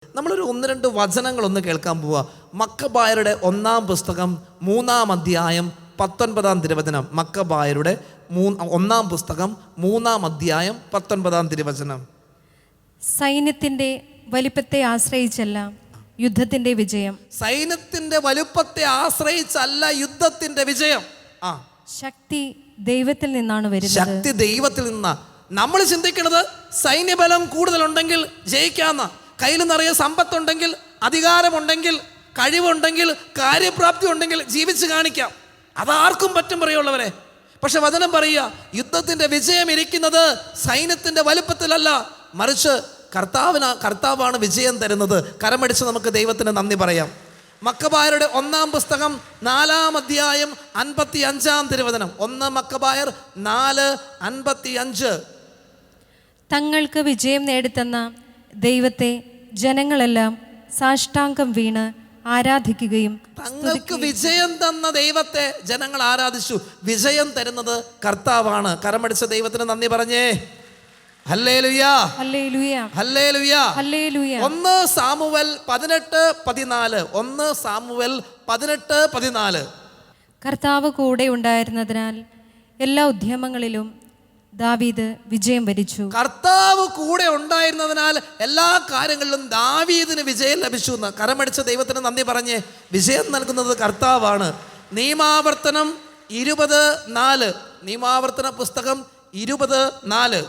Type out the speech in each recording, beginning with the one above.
നമ്മളൊരു 1-2 വചനങ്ങളൊന്ന് കേൾക്കാൻ പോവുക. മക്കബായരുടെ 1-ാം പുസ്തകം 3-ാം അധ്യായം 19-ാം തിരുവചനം. മക്കബായരുടെ 1-ാം പുസ്തകം 3-ാം അധ്യായം 19-ാം തിരുവചനം. സൈന്യത്തിന്റെ വലിപ്പത്തെ ആശ്രയിച്ചല്ല യുദ്ധത്തിന്റെ വിജയം. സൈന്യത്തിന്റെ വലുപ്പത്തെ ആശ്രയിച്ചല്ല യുദ്ധത്തിന്റെ വിജയം. ശക്തി ദൈവത്തിൽ നിന്നാണ് വരുന്നത്. ശക്തി ദൈവത്തിൽ നിന്നാ. നമ്മൾ ചിന്തിക്കുന്നത് സൈന്യബലം കൂടുതലുണ്ടെങ്കിൽ ജയിക്കാന്ന, കയ്യിൽ നിറയെ സമ്പത്തുണ്ടെങ്കിൽ, അധികാരമുണ്ടെങ്കിൽ, കഴിവുണ്ടെങ്കിൽ, കാര്യപ്രാപ്തി ഉണ്ടെങ്കിൽ ജീവിച്ച് കാണിക്കാം. അതാർക്കും പറ്റും പറയുള്ളവരെ. പക്ഷെ വചനം പറയുക, യുദ്ധത്തിന്റെ വിജയം ഇരിക്കുന്നത് സൈന്യത്തിന്റെ വലുപ്പത്തിലല്ല, മറിച്ച് കർത്താവാണ് വിജയം തരുന്നത്. കരമടിച്ച് നമുക്ക് ദൈവത്തിന് നന്ദി പറയാം. മക്കബായരുടെ 1-ാം പുസ്തകം 4-ാം അധ്യായം 55-ാം തിരുവചനം. 1 മക്കബായർ 4:55. തങ്ങൾക്ക് വിജയം നേടിത്തന്ന ദൈവത്തെ ജനങ്ങളെല്ലാം സാഷ്ടാംഗം വീണ് ആരാധിക്കുകയും. തങ്ങൾക്ക് വിജയം തന്ന ദൈവത്തെ ജനങ്ങൾ ആരാധിച്ചു. വിജയം തരുന്നത് കർത്താവാണ്. കരമടിച്ച ദൈവത്തിന് നന്ദി പറഞ്ഞേ. ഹല്ലേലൂയ, ഹല്ലേലൂയ, ഹല്ലേലൂയ, ഹല്ലേലൂയ. 1 സാമുവേൽ 18:14. 1 സാമുവേൽ 18:14. കർത്താവ് കൂടെ ഉണ്ടായിരുന്നതിനാൽ എല്ലാ ഉദ്യമങ്ങളിലും ദാവീദ് വിജയം വരിച്ചു. കർത്താവ് കൂടെ ഉണ്ടായിരുന്നതിനാൽ എല്ലാ കാര്യങ്ങളിലും ദാവീദിന് വിജയം ലഭിച്ചു എന്ന്. കരമടിച്ച ദൈവത്തിന് നന്ദി പറഞ്ഞ് വിജയം നൽകുന്നത് കർത്താവാണ്. നിയമാവർത്തനം 20:4. നിയമാവർത്തന പുസ്തകം 20:4.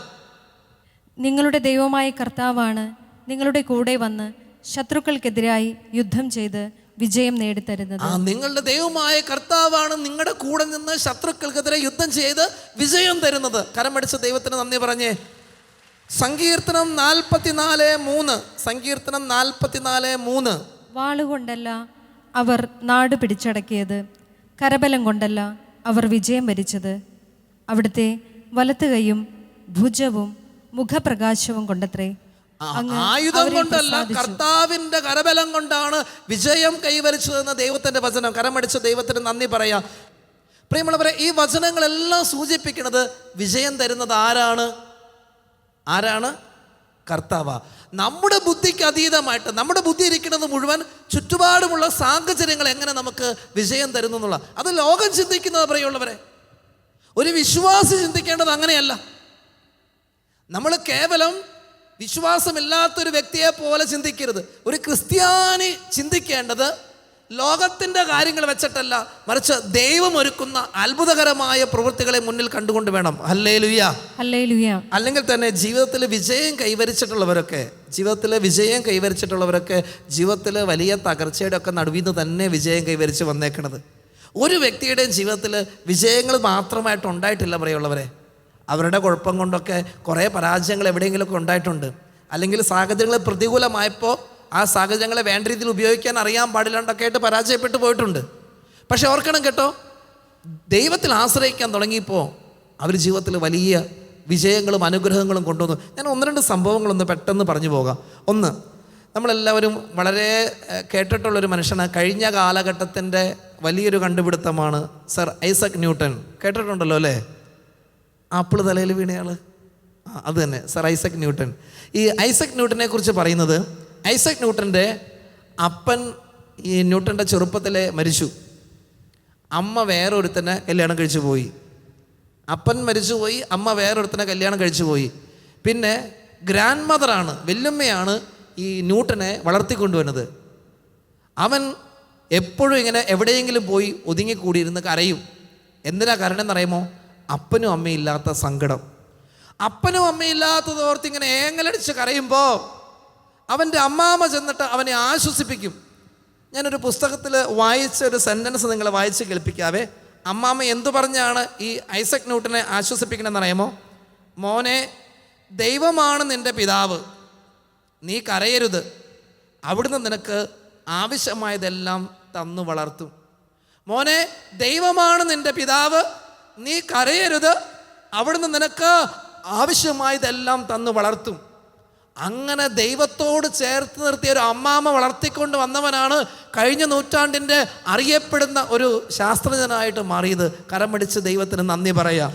നിങ്ങളുടെ ദൈവമായ കർത്താവാണ് നിങ്ങളുടെ കൂടെ വന്ന് ശത്രുക്കൾക്കെതിരായി യുദ്ധം ചെയ്ത് വിജയം നേടിത്തരുന്നത്. നിങ്ങളുടെ ദൈവമായ കർത്താവാണ് നിങ്ങളുടെ കൂടെ നിന്ന് ശത്രുക്കൾക്കെതിരെ യുദ്ധം ചെയ്ത് വിജയം തരുന്നത്. കരമടിച്ച ദൈവത്തിന് നന്ദി പറഞ്ഞേ. സങ്കീർത്തനം 44:3. സങ്കീർത്തനം 44:3. വാളുകൊണ്ടല്ല അവർ നാട് പിടിച്ചടക്കിയത്, കരബലം കൊണ്ടല്ല അവർ വിജയം വരിച്ചത്, അവിടുത്തെ വലത്ത് കൈയും ഭുജവും മുഖപ്രകാശവും കൊണ്ടത്രേ. ആയുധം കൊണ്ടല്ല, കർത്താവിന്റെ കരബലം കൊണ്ടാണ് വിജയം കൈവരിച്ചതെന്ന് ദൈവത്തിന്റെ വചനം. കരമടിച്ച ദൈവത്തിന് നന്ദി പറയാം. പ്രിയമുള്ളവരെ, ഈ വചനങ്ങളെല്ലാം സൂചിപ്പിക്കുന്നത് വിജയം തരുന്നത് ആരാണ്? കർത്താവാ. നമ്മുടെ ബുദ്ധിക്ക് അതീതമായിട്ട്, നമ്മുടെ ബുദ്ധി ഇരിക്കുന്നത് മുഴുവൻ ചുറ്റുപാടുമുള്ള സാഹചര്യങ്ങൾ എങ്ങനെ നമുക്ക് വിജയം തരുന്നു എന്നുള്ള, അത് ലോകം ചിന്തിക്കുന്നത്. പ്രിയമുള്ളവരെ, ഒരു വിശ്വാസി ചിന്തിക്കേണ്ടത് അങ്ങനെയല്ല. നമ്മൾ കേവലം വിശ്വാസമില്ലാത്തൊരു വ്യക്തിയെ പോലെ ചിന്തിക്കരുത്. ഒരു ക്രിസ്ത്യാനി ചിന്തിക്കേണ്ടത് ലോകത്തിൻ്റെ കാര്യങ്ങൾ വെച്ചിട്ടല്ല, മറിച്ച് ദൈവം ഒരുക്കുന്ന അത്ഭുതകരമായ പ്രവൃത്തികളെ മുന്നിൽ കണ്ടുകൊണ്ട് വേണം. Hallelujah, hallelujah. അല്ലെങ്കിൽ തന്നെ ജീവിതത്തിൽ വിജയം കൈവരിച്ചിട്ടുള്ളവരൊക്കെ ജീവിതത്തിൽ വലിയ തകർച്ചയുടെ ഒക്കെ നടുവിൽ നിന്ന് തന്നെ വിജയം കൈവരിച്ച് വന്നേക്കണത്. ഒരു വ്യക്തിയുടെയും ജീവിതത്തിൽ വിജയങ്ങൾ മാത്രമായിട്ട് ഉണ്ടായിട്ടില്ല പ്രിയമുള്ളവരെ. അവരുടെ കുഴപ്പം കൊണ്ടൊക്കെ കുറേ പരാജയങ്ങൾ എവിടെയെങ്കിലുമൊക്കെ ഉണ്ടായിട്ടുണ്ട്. അല്ലെങ്കിൽ സാഹചര്യങ്ങൾ പ്രതികൂലമായപ്പോൾ ആ സാഹചര്യങ്ങളെ വേണ്ട രീതിയിൽ ഉപയോഗിക്കാൻ അറിയാൻ പാടില്ലാണ്ടൊക്കെ ആയിട്ട് പരാജയപ്പെട്ടു പോയിട്ടുണ്ട്. പക്ഷെ ഓർക്കണം കേട്ടോ, ദൈവത്തിൽ ആശ്രയിക്കാൻ തുടങ്ങിയപ്പോൾ അവർ ജീവിതത്തിൽ വലിയ വിജയങ്ങളും അനുഗ്രഹങ്ങളും കൊണ്ടുവന്നു. ഞാൻ 1-2 സംഭവങ്ങളൊന്ന് പെട്ടെന്ന് പറഞ്ഞു പോകാം. ഒന്ന്, നമ്മളെല്ലാവരും വളരെ കേട്ടിട്ടുള്ളൊരു മനുഷ്യന്, കഴിഞ്ഞ കാലഘട്ടത്തിൻ്റെ വലിയൊരു കണ്ടുപിടുത്തമാണ് സർ ഐസക് ന്യൂട്ടൺ. കേട്ടിട്ടുണ്ടല്ലോ അല്ലേ? ആപ്പിൾ തലയിൽ വീണയാൾ, അത് തന്നെ സർ ഐസക് ന്യൂട്ടൺ. ഈ ഐസക് ന്യൂട്ടനെ കുറിച്ച് പറയുന്നത്, ഐസക് ന്യൂട്ടൻ്റെ അപ്പൻ ഈ ന്യൂട്ടൻ്റെ ചെറുപ്പത്തിൽ മരിച്ചു. അമ്മ വേറൊരുത്തനെ കല്യാണം കഴിച്ചു പോയി. അപ്പൻ മരിച്ചുപോയി, അമ്മ വേറൊരുത്തനെ കല്യാണം കഴിച്ചു പോയി. പിന്നെ ഗ്രാൻഡ് മദറാണ്, വല്യമ്മയാണ് ഈ ന്യൂട്ടനെ വളർത്തിക്കൊണ്ടുവന്നത്. അവൻ എപ്പോഴും ഇങ്ങനെ എവിടെയെങ്കിലും പോയി ഒതുങ്ങിക്കൂടിയിരുന്ന് കരയും. എന്തിനാ കാരണം എന്നറിയുമോ? അപ്പനും അമ്മയില്ലാത്ത സങ്കടം. അപ്പനും അമ്മയില്ലാത്തത് ഓർത്ത് ഇങ്ങനെ ഏങ്ങലടിച്ച് കരയുമ്പോൾ അവൻ്റെ അമ്മാമ്മ ചെന്നിട്ട് അവനെ ആശ്വസിപ്പിക്കും. ഞാനൊരു പുസ്തകത്തിൽ വായിച്ച ഒരു സെൻറ്റൻസ് നിങ്ങളെ വായിച്ച് കേൾപ്പിക്കാവേ. അമ്മാമ്മ എന്തു പറഞ്ഞാണ് ഈ ഐസക് ന്യൂട്ടനെ ആശ്വസിപ്പിക്കണമെന്നറിയാമോ? മോനെ, ദൈവമാണ് നിൻ്റെ പിതാവ്, നീ കരയരുത്, അവിടുന്ന് നിനക്ക് ആവശ്യമായതെല്ലാം തന്നു വളർത്തും. മോനെ, ദൈവമാണ് നിൻ്റെ പിതാവ്, നീ കരയരുത്, അവിടുന്ന് നിനക്ക് ആവശ്യമായതെല്ലാം തന്നു വളർത്തും. അങ്ങനെ ദൈവത്തോട് ചേർത്ത് നിർത്തിയ ഒരു അമ്മാമ്മ വളർത്തിക്കൊണ്ട് വന്നവനാണ് കഴിഞ്ഞ നൂറ്റാണ്ടിൻ്റെ അറിയപ്പെടുന്ന ഒരു ശാസ്ത്രജ്ഞനായിട്ട് മാറിയത്. കരമടിച്ച് ദൈവത്തിന് നന്ദി പറയാം.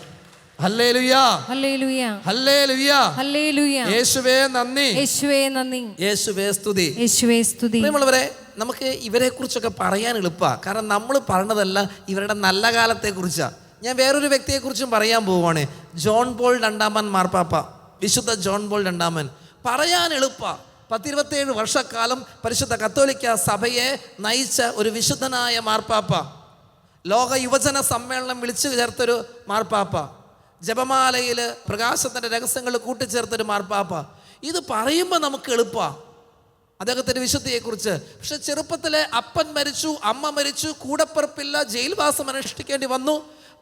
ഹല്ലേലൂയ, ഹല്ലേലൂയ, ഹല്ലേലൂയ, ഹല്ലേലൂയ. യേശുവേ നന്ദി, യേശുവേ നന്ദി, യേശുവേ സ്തുതി. യേശുവേ സ്തുതി. പ്രിയമുള്ളവരെ, നമുക്ക് ഇവരെ കുറിച്ചൊക്കെ പറയാൻ എളുപ്പമാണ്. കാരണം നമ്മൾ പറഞ്ഞതല്ല ഇവരുടെ നല്ല കാലത്തെക്കുറിച്ചാണ്. ഞാൻ വേറൊരു വ്യക്തിയെക്കുറിച്ചും പറയാൻ പോവുകയാണ്. ജോൺ പോൾ രണ്ടാമൻ മാർപ്പാപ്പ, വിശുദ്ധ ജോൺ പോൾ രണ്ടാമൻ. പറയാൻ എളുപ്പമാണ്. 10-27 വർഷക്കാലം പരിശുദ്ധ കത്തോലിക്ക സഭയെ നയിച്ച ഒരു വിശുദ്ധനായ മാർപ്പാപ്പ. ലോക യുവജന സമ്മേളനം വിളിച്ചു ചേർത്തൊരു മാർപ്പാപ്പ. ജപമാലയിൽ പ്രകാശത്തിൻ്റെ രഹസ്യങ്ങൾ കൂട്ടിച്ചേർത്തൊരു മാർപ്പാപ്പ. ഇത് പറയുമ്പോൾ നമുക്ക് എളുപ്പമാണ് അദ്ദേഹത്തിൻ്റെ വിശുദ്ധിയെക്കുറിച്ച്. പക്ഷെ ചെറുപ്പത്തിലെ അപ്പൻ മരിച്ചു, അമ്മ മരിച്ചു, കൂടപ്പിറപ്പില്ല, ജയിൽവാസം അനുഷ്ഠിക്കേണ്ടി വന്നു,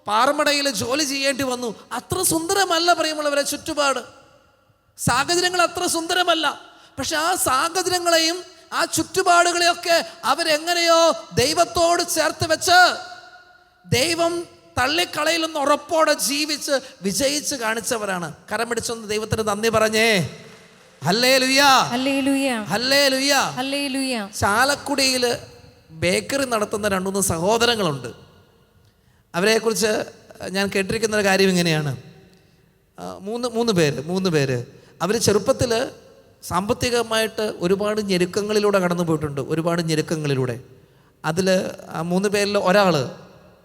പാറമടയിൽ ജോലി ചെയ്യേണ്ടി വന്നു. അത്ര സുന്ദരമല്ല പ്രിയമുള്ളവരെ ചുറ്റുപാട്. സാഹചര്യങ്ങൾ അത്ര സുന്ദരമല്ല. പക്ഷെ ആ സാഹചര്യങ്ങളെയും ആ ചുറ്റുപാടുകളെയൊക്കെ അവരെങ്ങനെയോ ദൈവത്തോട് ചേർത്ത് വെച്ച് ദൈവം തള്ളിക്കളയിലെന്ന് ഉറപ്പോടെ ജീവിച്ച് വിജയിച്ച് കാണിച്ചവരാണ്. കരം പിടിച്ചൊന്ന് ദൈവത്തിന് നന്ദി പറഞ്ഞേ. ഹല്ലേലൂയ, ഹല്ലേലൂയ, ഹല്ലേലൂയ, ഹല്ലേലൂയ. ചാലക്കുടിയിൽ ബേക്കറി നടത്തുന്ന 2-3 സഹോദരങ്ങളുണ്ട്. അവരെക്കുറിച്ച് ഞാൻ കേട്ടിരിക്കുന്ന ഒരു കാര്യം ഇങ്ങനെയാണ്. മൂന്ന് പേര് അവർ ചെറുപ്പത്തിൽ സാമ്പത്തികമായിട്ട് ഒരുപാട് ഞെരുക്കങ്ങളിലൂടെ കടന്നു പോയിട്ടുണ്ട്. ഒരുപാട് ഞെരുക്കങ്ങളിലൂടെ. അതിൽ 3 പേരിൽ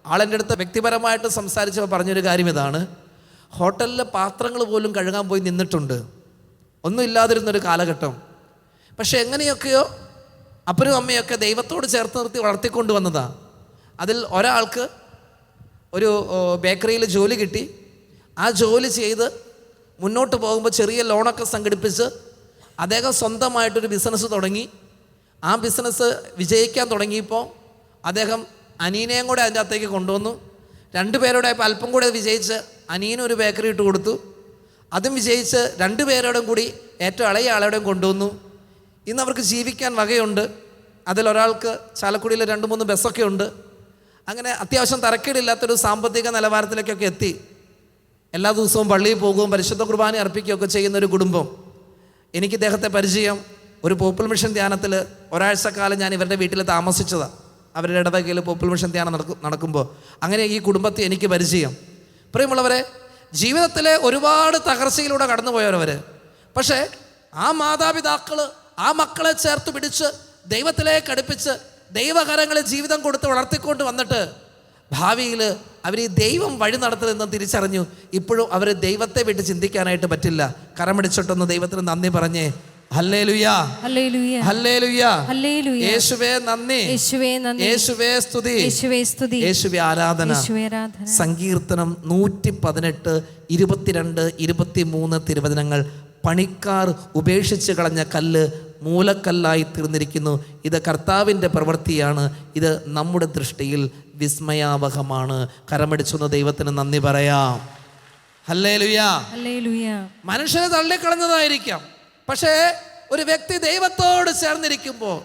ആളെൻ്റെ അടുത്ത് വ്യക്തിപരമായിട്ട് സംസാരിച്ചപ്പോൾ പറഞ്ഞൊരു കാര്യം ഇതാണ്. ഹോട്ടലിലെ പാത്രങ്ങൾ പോലും കഴുകാൻ പോയി നിന്നിട്ടുണ്ട്. ഒന്നും ഇല്ലാതിരുന്നൊരു കാലഘട്ടം. പക്ഷെ എങ്ങനെയൊക്കെയോ അപ്പനും അമ്മയൊക്കെ ദൈവത്തോട് ചേർത്ത് നിർത്തി വളർത്തിക്കൊണ്ട് വന്നതാണ്. അതിൽ ഒരാൾക്ക് ഒരു ബേക്കറിയിൽ ജോലി കിട്ടി. ആ ജോലി ചെയ്ത് മുന്നോട്ട് പോകുമ്പോൾ ചെറിയ ലോണൊക്കെ സംഘടിപ്പിച്ച് അദ്ദേഹം സ്വന്തമായിട്ടൊരു ബിസിനസ് തുടങ്ങി. ആ ബിസിനസ് വിജയിക്കാൻ തുടങ്ങിയപ്പോൾ അദ്ദേഹം അനീനയും കൂടെ അതിൻ്റെ അകത്തേക്ക് കൊണ്ടുവന്നു. 2 പേരോടെ അല്പം കൂടെ വിജയിച്ച് അനീനൊരു ബേക്കറി ഇട്ട് കൊടുത്തു. അതും വിജയിച്ച് 2 പേരോടും കൂടി ഏറ്റവും ഇളയ ആളോടെയും കൊണ്ടുവന്നു. ഇന്ന് അവർക്ക് ജീവിക്കാൻ വകയുണ്ട്. അതിലൊരാൾക്ക് ചാലക്കുടിയിൽ 2-3 ബസ്സൊക്കെ ഉണ്ട്. അങ്ങനെ അത്യാവശ്യം തരക്കേടില്ലാത്തൊരു സാമ്പത്തിക നിലവാരത്തിലേക്കൊക്കെ എത്തി. എല്ലാ ദിവസവും പള്ളിയിൽ പോകുകയും പരിശുദ്ധ കുർബാന അർപ്പിക്കുകയൊക്കെ ചെയ്യുന്നൊരു കുടുംബം. എനിക്ക് ഇദ്ദേഹത്തെ പരിചയം. ഒരു പോപ്പുലർ മിഷൻ ധ്യാനത്തിൽ ഒരാഴ്ചക്കാലം ഞാൻ ഇവരുടെ വീട്ടിൽ താമസിച്ചതാണ്. അവരുടെ ഇടവകയിൽ പോപ്പുലർ മിഷൻ ധ്യാനം നടക്കുമ്പോൾ അങ്ങനെ ഈ കുടുംബത്തെ എനിക്ക് പരിചയം. പ്രിയമുള്ളവരെ, ജീവിതത്തിലെ ഒരുപാട് തകർച്ചയിലൂടെ കടന്നുപോയവർ. പക്ഷേ ആ മാതാപിതാക്കൾ ആ മക്കളെ ചേർത്ത് പിടിച്ച് ദൈവത്തിലേക്ക് അടുപ്പിച്ച് ദൈവകരങ്ങളിൽ ജീവിതം കൊടുത്ത് വളർത്തിക്കൊണ്ട് വന്നിട്ട് ഭാവിയിൽ അവർ ഈ ദൈവം വഴി നടത്തുന്നതെന്ന് തിരിച്ചറിഞ്ഞു. ഇപ്പോഴും അവർ ദൈവത്തെ വിട്ട് ചിന്തിക്കാനായിട്ട് പറ്റില്ല. കരമടിച്ചിട്ടൊന്ന് ദൈവത്തിന് നന്ദി പറഞ്ഞേ. ഹല്ലേലൂയ, ഹല്ലേലൂയ, ഹല്ലേലൂയ, ഹല്ലേലൂയ. യേശുവേ നന്ദി, യേശുവേ നന്ദി, യേശുവേ സ്തുതി, യേശുവേ സ്തുതി, യേശുവേ ആരാധന. യേശുവേ ആരാധന. സങ്കീർത്തനം 118, 22, 23 തിരുവചനങ്ങൾ. പണിക്കാർ ഉപേക്ഷിച്ച് കളഞ്ഞ കല്ല് മൂലക്കല്ലായി തീർന്നിരിക്കുന്നു. ഇത് കർത്താവിൻ്റെ പ്രവൃത്തിയാണ്. ഇത് നമ്മുടെ ദൃഷ്ടിയിൽ വിസ്മയാവഹമാണ്. കരമടിച്ചൊന്ന് ദൈവത്തിന് നന്ദി പറയാം. Hallelujah, hallelujah. മനുഷ്യനെ തള്ളിക്കളഞ്ഞതായിരിക്കാം. പക്ഷേ ഒരു വ്യക്തി ദൈവത്തോട് ചേർന്നിരിക്കുമ്പോൾ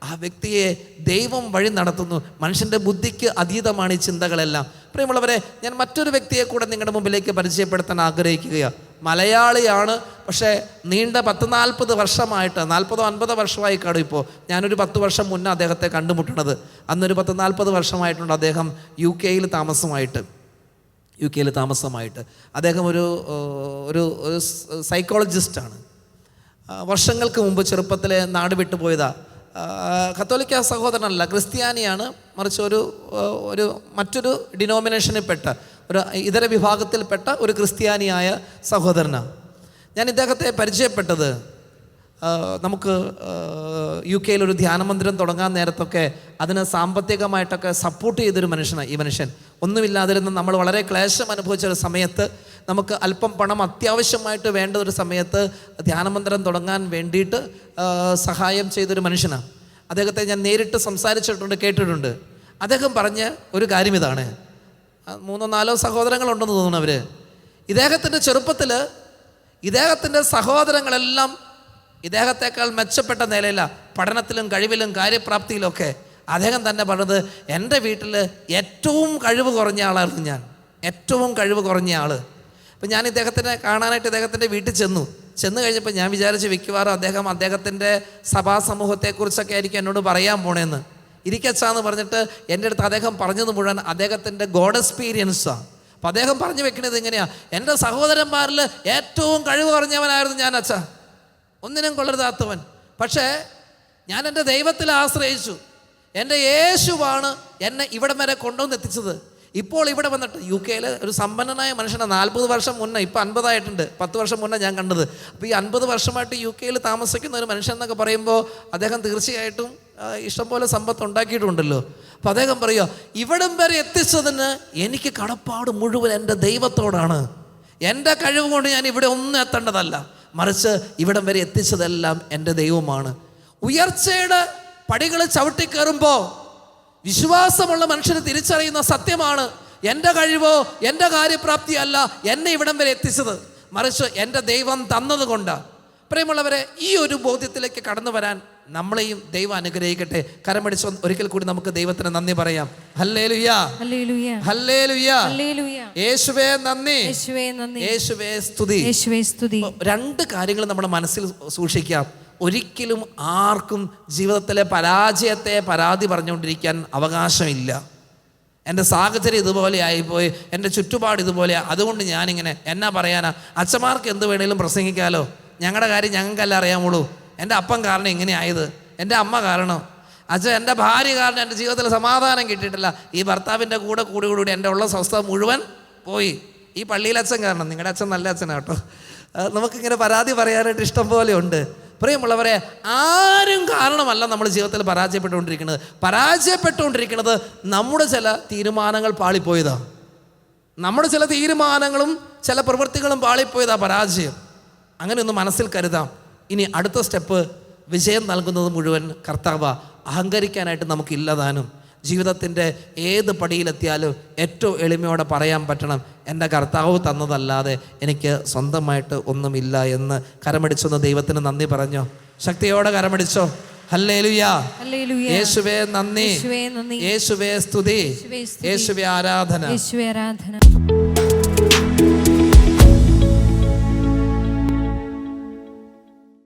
ആ വ്യക്തിയെ ദൈവം വഴി നടത്തുന്നു. മനുഷ്യൻ്റെ ബുദ്ധിക്ക് അതീതമാണ് ഈ ചിന്തകളെല്ലാം. പ്രിയമുള്ളവരെ, ഞാൻ മറ്റൊരു വ്യക്തിയെ കൂടെ നിങ്ങളുടെ മുമ്പിലേക്ക് പരിചയപ്പെടുത്താൻ ആഗ്രഹിക്കുകയാണ്. മലയാളിയാണ്. പക്ഷേ നീണ്ട 10-40 വർഷമായിട്ട് 40-50 വർഷമായി കാണും. ഇപ്പോൾ ഞാനൊരു 10 വർഷം മുന്നേ അദ്ദേഹത്തെ കണ്ടുമുട്ടുന്നത്. അന്നൊരു 10-40 വർഷമായിട്ടുണ്ട് അദ്ദേഹം യു കെയിൽ താമസമായിട്ട്. അദ്ദേഹം ഒരു സൈക്കോളജിസ്റ്റാണ്. വർഷങ്ങൾക്ക് മുമ്പ് ചെറുപ്പത്തിലെ നാട് വിട്ടുപോയതാ. കത്തോലിക്ക സഹോദരനല്ല, ക്രിസ്ത്യാനിയാണ്. മറിച്ച് മറ്റൊരു ഡിനോമിനേഷനിൽപ്പെട്ട ഒരു ഇതര വിഭാഗത്തിൽപ്പെട്ട ഒരു ക്രിസ്ത്യാനിയായ സഹോദരനാണ്. ഞാൻ ഇദ്ദേഹത്തെ പരിചയപ്പെട്ടത് നമുക്ക് യു കെയിൽ ഒരു ധ്യാനമന്ദിരം തുടങ്ങാൻ നേരത്തൊക്കെ അതിന് സാമ്പത്തികമായിട്ടൊക്കെ സപ്പോർട്ട് ചെയ്തൊരു മനുഷ്യനാണ്. ഈ മനുഷ്യൻ ഒന്നുമില്ലാതിരുന്ന് നമ്മൾ വളരെ ക്ലേശം അനുഭവിച്ചൊരു സമയത്ത് നമുക്ക് അല്പം പണം അത്യാവശ്യമായിട്ട് വേണ്ട ഒരു സമയത്ത് ധ്യാനമന്ദിരം തുടങ്ങാൻ വേണ്ടിയിട്ട് സഹായം ചെയ്തൊരു മനുഷ്യനാണ്. അദ്ദേഹത്തെ ഞാൻ നേരിട്ട് സംസാരിച്ചിട്ടുണ്ട്, കേട്ടിട്ടുണ്ട്. അദ്ദേഹം പറഞ്ഞ ഒരു കാര്യം ഇതാണ്. 3-4 സഹോദരങ്ങളുണ്ടെന്ന് തോന്നുന്നു അവർ. ഇദ്ദേഹത്തിൻ്റെ ചെറുപ്പത്തിൽ ഇദ്ദേഹത്തിൻ്റെ സഹോദരങ്ങളെല്ലാം ഇദ്ദേഹത്തെക്കാൾ മെച്ചപ്പെട്ട നിലയിലാണ്. പഠനത്തിലും കഴിവിലും കാര്യപ്രാപ്തിയിലൊക്കെ. അദ്ദേഹം തന്നെ പറഞ്ഞത്, എൻ്റെ വീട്ടിൽ ഏറ്റവും കഴിവ് കുറഞ്ഞ ആളായിരുന്നു ഞാൻ, ഏറ്റവും കഴിവ് കുറഞ്ഞ ആൾ. അപ്പം ഞാൻ ഇദ്ദേഹത്തിനെ കാണാനായിട്ട് ഇദ്ദേഹത്തിൻ്റെ വീട്ടിൽ ചെന്ന് കഴിഞ്ഞപ്പോൾ ഞാൻ വിചാരിച്ച് മിക്കവാറും അദ്ദേഹത്തിൻ്റെ സഭാ സമൂഹത്തെക്കുറിച്ചൊക്കെ ആയിരിക്കും എന്നോട് പറയാൻ പോണേന്ന്. ഇരിക്കച്ചാന്ന് പറഞ്ഞിട്ട് എൻ്റെ അടുത്ത് അദ്ദേഹം പറഞ്ഞത് മുഴുവൻ അദ്ദേഹത്തിൻ്റെ ഗോഡ് എക്സ്പീരിയൻസാണ്. അപ്പം അദ്ദേഹം പറഞ്ഞു വെക്കണത് എങ്ങനെയാ, എൻ്റെ സഹോദരന്മാരിൽ ഏറ്റവും കഴിവ് പറഞ്ഞവനായിരുന്നു ഞാൻ അച്ഛാ, ഒന്നിനും കൊള്ളരുതാത്തവൻ. പക്ഷേ ഞാൻ എൻ്റെ ദൈവത്തിൽ ആശ്രയിച്ചു. എൻ്റെ യേശുവാണ് എന്നെ ഇവിടം വരെ കൊണ്ടുവന്ന് എത്തിച്ചത്. ഇപ്പോൾ ഇവിടെ വന്നിട്ട് UK ഒരു സമ്പന്നനായ മനുഷ്യനാണ്. 40 വർഷം മുന്നേ, ഇപ്പം 50 ആയിട്ടുണ്ട്, 10 വർഷം മുന്നേ ഞാൻ കണ്ടത്. അപ്പോൾ ഈ 50 വർഷമായിട്ട് UK താമസിക്കുന്ന ഒരു മനുഷ്യൻ എന്നൊക്കെ പറയുമ്പോൾ അദ്ദേഹം തീർച്ചയായിട്ടും ഇഷ്ടംപോലെ സമ്പത്ത് ഉണ്ടാക്കിയിട്ടുണ്ടല്ലോ. അപ്പം അദ്ദേഹം പറയുക, ഇവിടം വരെ എത്തിച്ചതിന് എനിക്ക് കടപ്പാട് മുഴുവൻ എൻ്റെ ദൈവത്തോടാണ്. എൻ്റെ കഴിവ് കൊണ്ട് ഞാൻ ഇവിടെ ഒന്നും എത്തേണ്ടതല്ല, മറിച്ച് ഇവിടം വരെ എത്തിച്ചതെല്ലാം എൻ്റെ ദൈവമാണ്. ഉയർച്ചയുടെ പടികൾ ചവിട്ടിക്കയറുമ്പോൾ വിശ്വാസമുള്ള മനുഷ്യന് തിരിച്ചറിയുന്ന സത്യമാണ്, എൻ്റെ കഴിവോ എൻ്റെ കാര്യപ്രാപ്തിയല്ല എന്നെ ഇവിടം വരെ എത്തിച്ചത്, മറിച്ച് എൻ്റെ ദൈവം തന്നത് കൊണ്ടാണ്. പ്രിയമുള്ളവരെ, ഈ ഒരു ബോധ്യത്തിലേക്ക് കടന്നു വരാൻ നമ്മളെയും ദൈവം അനുഗ്രഹിക്കട്ടെ. കരമടിച്ച് ഒരിക്കൽ കൂടി നമുക്ക് ദൈവത്തിന് നന്ദി പറയാം. ഹല്ലേലൂയ, ഹല്ലേലൂയ, ഹല്ലേലൂയ, ഹല്ലേലൂയ. യേശുവേ നന്ദി, യേശുവേ നന്ദി, യേശുവേ സ്തുതി. യേശുവേ സ്തുതി. 2 കാര്യങ്ങൾ നമ്മുടെ മനസ്സിൽ സൂക്ഷിക്കാം. ഒരിക്കലും ആർക്കും ജീവിതത്തിലെ പരാജയത്തെ പരാതി പറഞ്ഞുകൊണ്ടിരിക്കാൻ അവകാശമില്ല. എൻ്റെ സാഹചര്യം ഇതുപോലെ ആയിപ്പോയി, എൻ്റെ ചുറ്റുപാട് ഇതുപോലെ, അതുകൊണ്ട് ഞാനിങ്ങനെ എന്നാ പറയാനാ. അച്ഛന്മാർക്ക് എന്ത് വേണേലും പ്രസംഗിക്കാമല്ലോ, ഞങ്ങളുടെ കാര്യം ഞങ്ങൾക്കല്ല അറിയാമുള്ളൂ. എൻ്റെ അപ്പം കാരണം ഇങ്ങനെ ആയത്, എൻ്റെ അമ്മ കാരണം, അച്ഛൻ എൻ്റെ ഭാര്യ കാരണം എൻ്റെ ജീവിതത്തിൽ സമാധാനം കിട്ടിയിട്ടില്ല, ഈ ഭർത്താവിൻ്റെ കൂടെ കൂടി എൻ്റെ ഉള്ള സ്വസ്ഥത മുഴുവൻ പോയി, ഈ പള്ളിയിലെ അച്ഛൻ കാരണം. നിങ്ങളുടെ അച്ഛൻ നല്ല അച്ഛനാണ് കേട്ടോ. നമുക്കിങ്ങനെ പരാതി പറയാനായിട്ട് ഇഷ്ടം പോലെ ഉണ്ട്. പ്രിയമുള്ളവരെ, ആരും കാരണമല്ല നമ്മൾ ജീവിതത്തിൽ പരാജയപ്പെട്ടുകൊണ്ടിരിക്കുന്നത് നമ്മുടെ ചില തീരുമാനങ്ങൾ പാളിപ്പോയതാണ്. നമ്മുടെ ചില തീരുമാനങ്ങളും ചില പ്രവൃത്തികളും പാളിപ്പോയതാ പരാജയം. അങ്ങനെ ഒന്ന് മനസ്സിൽ കരുതാം. ഇനി അടുത്ത സ്റ്റെപ്പ്, വിജയം നൽകുന്നത് മുഴുവൻ കർത്താവ. അഹങ്കരിക്കാനായിട്ട് നമുക്കില്ലതാനും. ജീവിതത്തിൻ്റെ ഏത് പടിയിലെത്തിയാലും ഏറ്റവും എളിമയോടെ പറയാൻ പറ്റണം, എൻ്റെ കർത്താവ് തന്നതല്ലാതെ എനിക്ക് സ്വന്തമായിട്ട് ഒന്നുമില്ല എന്ന്. കരമടിച്ചൊന്ന് ദൈവത്തിന് നന്ദി പറഞ്ഞോ, ശക്തിയോടെ കരമടിച്ചോ. Hallelujah, hallelujah. യേശുവേ നന്ദി, യേശുവേ നന്ദി, യേശുവേ സ്തുതി, യേശുവേ ആരാധന. യേശുവേ ആരാധന.